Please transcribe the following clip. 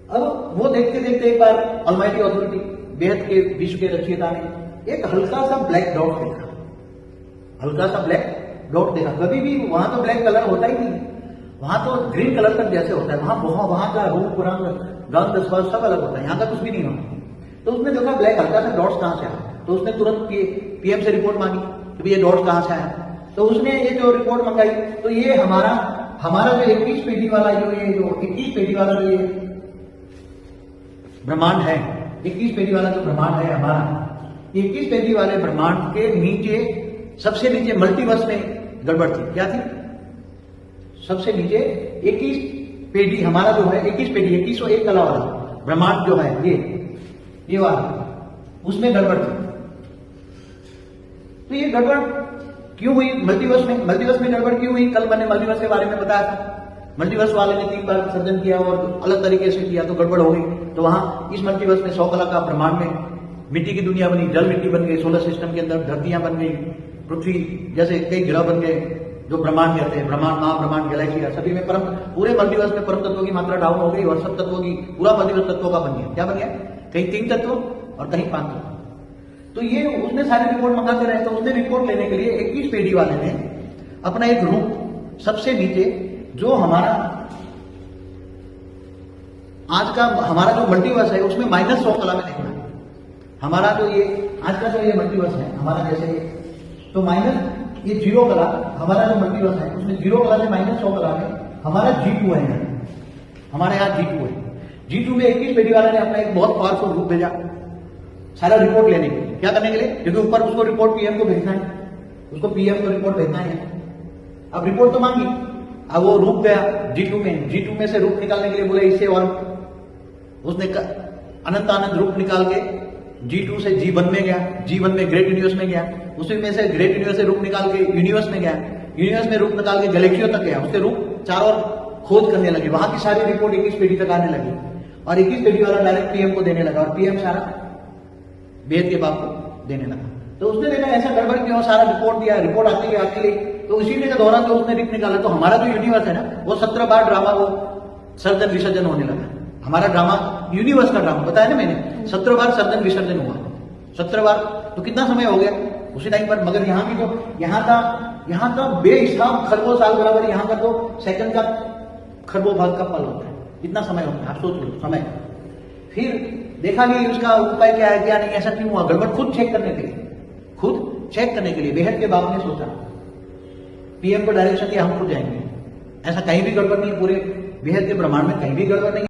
अब वो देखते देखते एक बार अलमाइटी अथॉरिटी, बेहद के विश्व के रचयिता ने एक हल्का सा ब्लैक डॉट देखा, हल्का सा ब्लैक डॉट देखा। कभी भी वहां तो ब्लैक कलर होता ही नहीं, वहां तो ग्रीन कलर तक जैसे होता है, वहां का रूप रंग गंध स्पर्श सब अलग होता है, यहाँ का कुछ भी नहीं होता। तो उसने देखा ब्लैक हल्का सा डॉट्स कहां से आया, तो उसने तुरंत पीएम से रिपोर्ट मांगी कि ये डॉट्स कहां से आया। तो उसने ये जो रिपोर्ट मंगाई, तो ये हमारा जो 21 पेटी वाला जो 21 पेटी वाला जो ये ब्रह्मांड है, 21 पेटी वाला जो ब्रह्मांड है हमारा, 21 पेटी वाले ब्रह्मांड के नीचे, सबसे नीचे मल्टीवर्स में गड़बड़ थी। क्या थी? सबसे नीचे 21 पेटी हमारा जो है, 21 पेटी 2101 कला वाला ब्रह्मांड जो है ये वाला, उसमें गड़बड़ थी। तो ये गड़बड़ क्यों हुई? मल्टीवर्स में गड़बड़ क्यों हुई? कल मैंने मल्टीवर्स के बारे में बताया था। मल्टीवर्स वाले ने 3 बार सर्जन किया और अलग तरीके से किया तो गड़बड़ हो गई। तो वहां इस मल्टीवर्स में 100 कला का ब्रह्मांड में मिट्टी की दुनिया बनी, जल मिट्टी बन गई, सोलर सिस्टम के अंदर धरतियां बन गई, पृथ्वी जैसे कई ग्रह बन गए, जो ब्रह्मांड कहते हैं, ब्रह्मांड, महाब्रह्मांड, गैलेक्सी, सभी में पूरे मल्टीवर्स में परम तत्वों की मात्रा डाउन हो गई और सब तत्वों की, पूरा मल्टीवर्स तत्वों का बन गया। क्या बन गया? कहीं 3 तत्व और कहीं 5 तत्व। तो ये उसने सारी रिपोर्ट मंगाते रहे। तो उसने रिपोर्ट लेने के लिए 21 पेटी वाले ने अपना एक रूम सबसे नीचे, जो हमारा आज का हमारा जो मल्टीवर्स है उसमें -100 कला में देखना। हमारा जो ये आज का जो ये मल्टीवर्स है हमारा, जैसे तो माइनस ये 0 कला, हमारा जो मल्टीवर्स है उसमें 0 कला से -100 कला में हमारा G2 है, हमारे यहाँ G2 है। G2 में 21 पेटी वाले ने अपना एक बहुत पावरफुल रूप भेजा सारा रिपोर्ट लेने के लिए। क्या करने के लिए? क्योंकि ऊपर उसको रिपोर्ट पीएम को भेजना है, उसको पीएम को रिपोर्ट भेजना है। अब रिपोर्ट तो मांगी, अब वो रूप गया G2 में से रूप निकालने के लिए बोले इससे, और उसने अनंत रूप निकाल के G2 से G1 में गया, G1 में ग्रेट यूनिवर्स में गया, उसी में से ग्रेट यूनिवर्स से रूप निकाल के यूनिवर्स में गया, यूनिवर्स में रूप निकाल के गैलेक्सियों तक गया, उसके रूप चारों ओर खोज करने लगे। वहां की सारी रिपोर्ट 21 पेटी तक आने लगी और 21 पेटी वाला डायरेक्ट पीएम को देने लगा और पीएम सारा वेद के बाप को देने लगा। तो उसने देखा ऐसा गड़बड़ क्यों, सारा रिपोर्ट दिया, रिपोर्ट आती गई। तो इसी के दौरान जो उसने रिप निकाला, तो हमारा जो यूनिवर्स है ना, वो 17 बार ड्रामा वो सर्जन विसर्जन होने लगा। हमारा ड्रामा, यूनिवर्स का ड्रामा बताया ना मैंने, 17 बार सर्जन विसर्जन हुआ, 17 बार। तो कितना समय हो गया उसी टाइम पर। मगर यहाँ की जो यहाँ का बेहिसाब खरबों साल बराबर, यहाँ का तो सेकंड का खरबों भाग का पल होता है। कितना समय होता है आप सोच लो, समय। फिर देखा कि उसका उपाय क्या है, क्या नहीं, ऐसा क्यों हुआ, गड़बड़ खुद चेक करने के लिए बेहद के बाप ने सोचा, पीएम को डायरेक्शन दिया हम खुद जाएंगे। ऐसा कहीं भी गड़बड़ नहीं, पूरे बेहद के ब्रह्मांड में कहीं भी गड़बड़ नहीं।